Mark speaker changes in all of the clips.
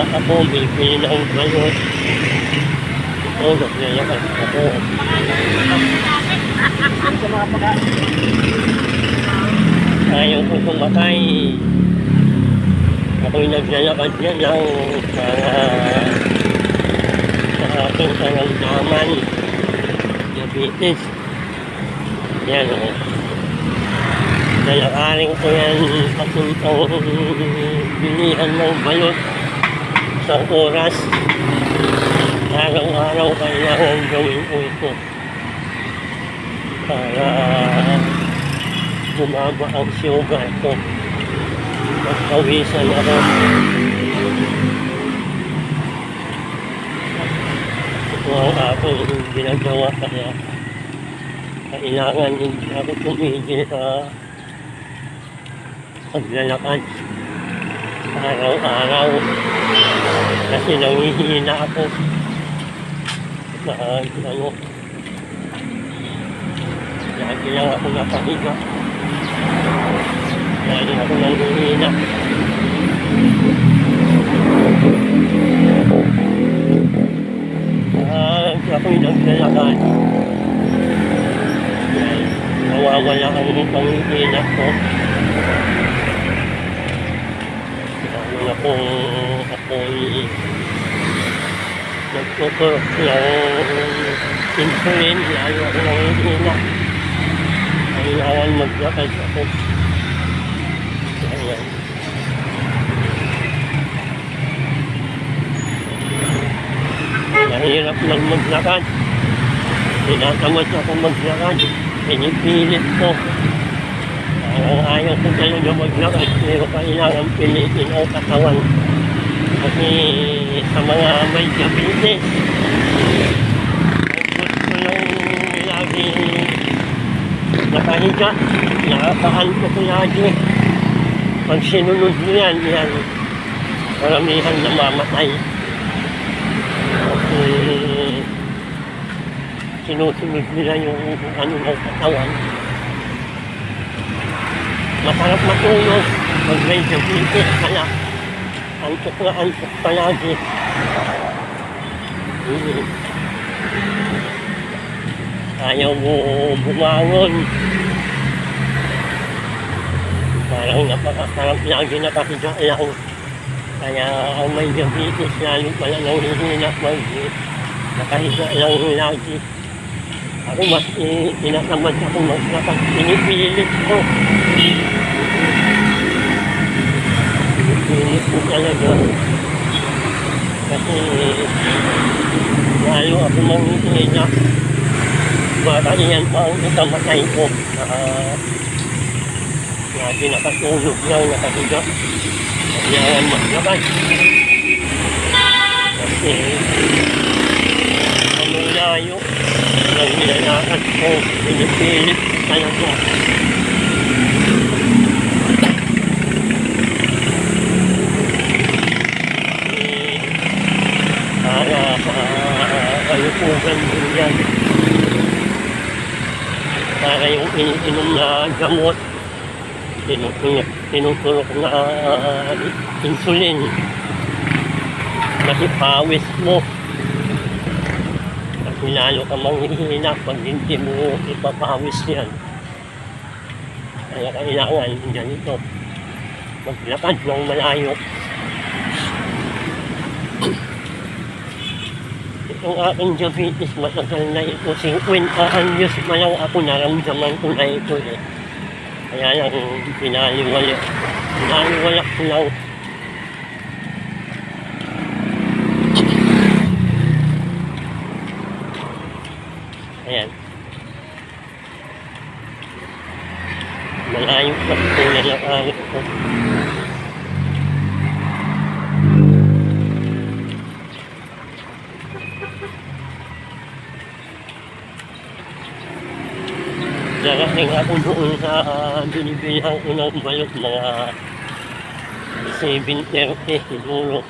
Speaker 1: ako bibili ng balot. Ito, naglalakas ako. Ayaw ko kumatay. Ako'y naglalakad yan lang para sa aking karamdaman. Diabetes. Yan o. Lalakarin ko yan papuntang bilihan ng balot sa oras. Araw-araw kailangan gawin ko ito para bumaba ang sugar ko. Magpawisan ako. Ito ang aking ginagawa kaya kailangan hindi ako tumigil sa paglalakad araw-araw kasi nangihina ako na lagi lang ako napahiga lagi ako nangihina ako'y naglalakad nawawala ang pangihina ko lalo kung ako'y nagtuturok ng insulin lalo ako nangihina kailangan maglakad ako ayan mahirap lang maglakad tinatamad ako maglakad pinipilit ko ayaw ko talaga maglakad pero kailangan pilitin ang katawan kasi sa mga may diabetes ang gusto lang lagi nakahiga nakakaanto ko lagi pag sinunod mo yan maramihan namamatay kasi sinusunod nila yung ano ng katawan masarap matulog pag may diabetes ka na antok na antok palagi ayaw mo bumangon parang napakasarap lagi nakahiga lang kaya ang may diabetes lalo pala nanghihina nakahiga lang lagi ako mas tinatamad ako maglakad pinipilit ko pinipilit ko talaga kasi lalo ako manghihina baka iyan pa ang ikamatay ko lagi nakatulog lang nakahiga kailangan maglakad kasi ang layo ng nilalakad ko pinipilit talaga para kalupugan din yan para yung iniinom na gamot tinutulok na insulin kasi pawis mo kasi lalo ka manghihina pag hindi mo ipapawis yan kaya kailangan ganito maglakad ng malayo itong aking diabetes matagal na ito 50 anyos pa lang ako naramdaman ko na ito kaya lang pinaliwala ko lang ayan malayo pa ito na nakakit ko darating ako doon sa binibilihan ko ng balot mga 7:30 siguro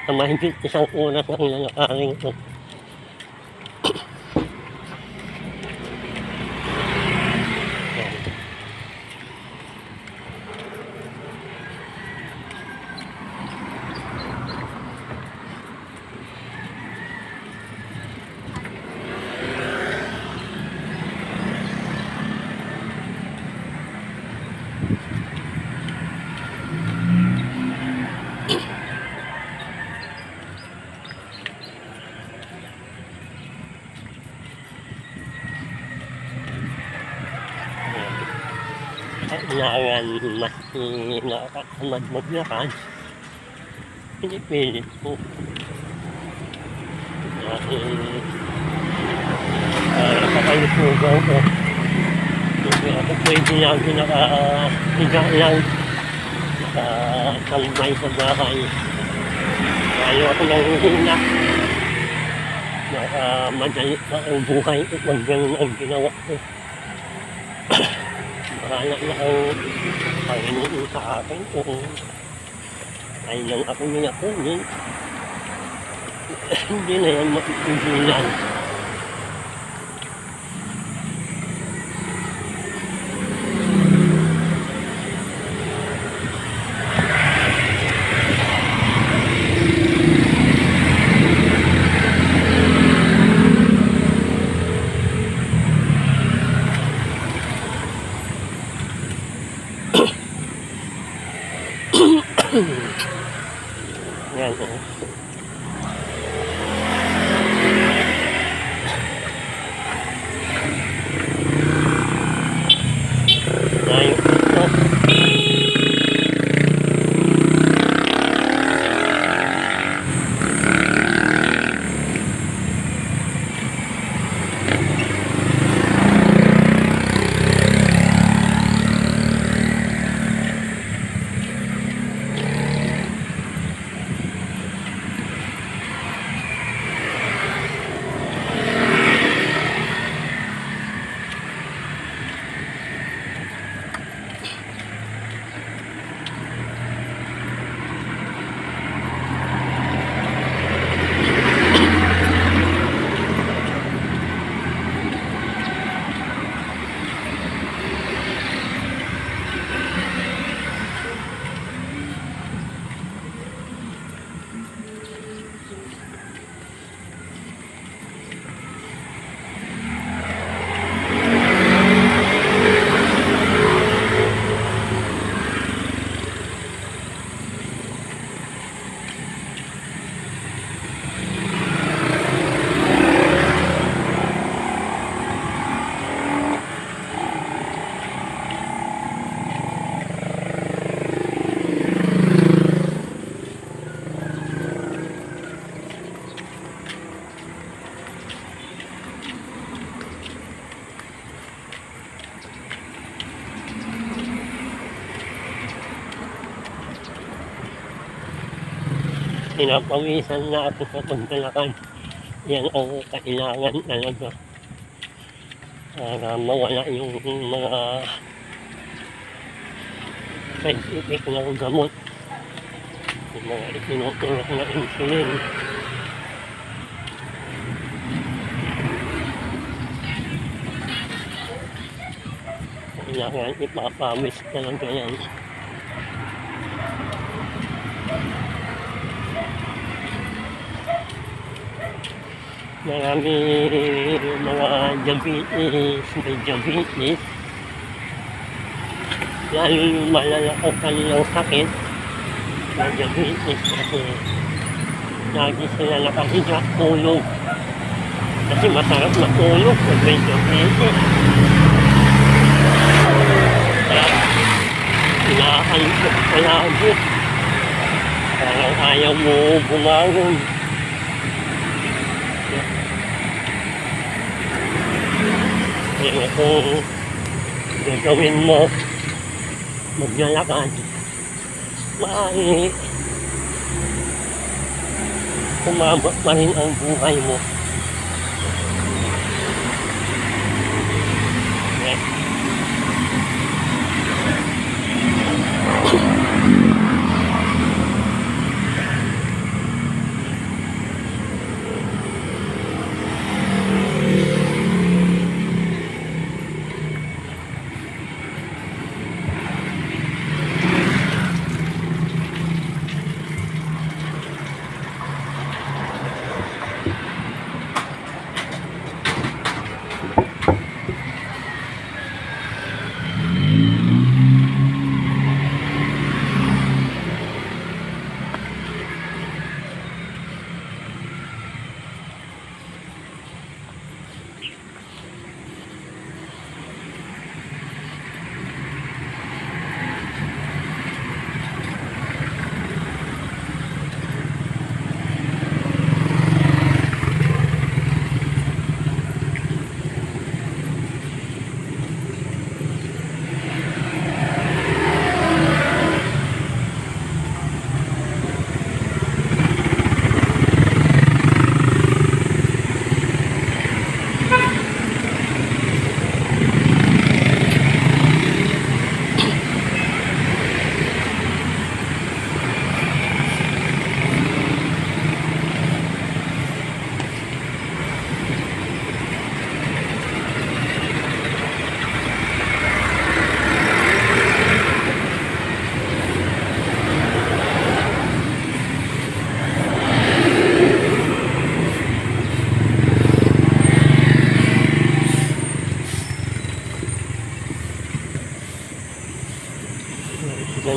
Speaker 1: mahigit isang oras ang lalakarin ko kailangan maski nakakatamad maglakad, pinipilit ko. Dahil nakakalusugaw ko. Hindi ako pwede lagi nakahiga lang, nakatambay sa bahay. Lalo ako nanghihina. Madali pa ang buhay ko pag ganun ang ginawa ko. Bahala na ang Panginoon sa akin kung ay lang ako nilapunin. Hindi na yan mapipigilan. Yan o. Ayun ito. Pinapawisan na ako sa paglalakad. Yan ang kailangan talaga para mawala yung mga scientific na gamot, yung mga itinutulak na insulin. Kailangan ipapawis talaga yan. Marami mga diabetes, may diabetes. Lalo yung malalakot kanilang sakit na diabetes kasi lagi sila nakahiga, tulog. Kasi masarap na tulog pag may diabetes. Kaya inaakalipot palagi. Parang ayaw mo bumangon. Kaya kung gagawin mo maglalakad, maaari kumabot pa rin ang buhay mo. Yes.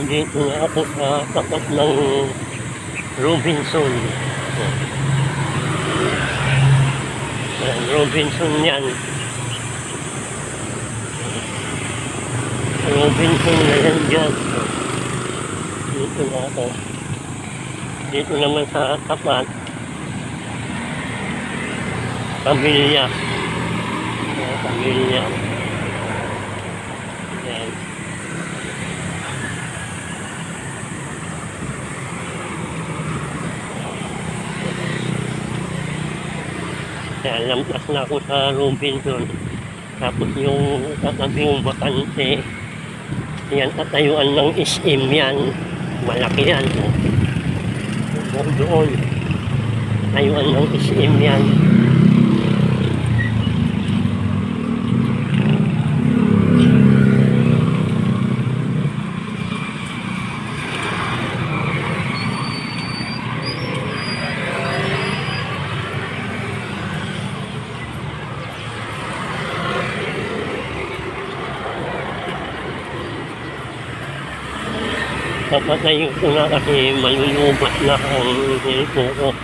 Speaker 1: Nandito na ako sa tapat ng Robinson. Ayan, Robinson yan. Robinson na yan dyan. Dito na ako. Dito naman sa tapat. Pamilya. Pamilya. Ayan. Kaya lampas na ako sa Robinson. Tapos yung katabing bakante, yan katayuan ng SM yan. Malaki yan. Doon. Tayuan ng SM yan. Papatayin ko na kasi malulubat na ang cellphone ko.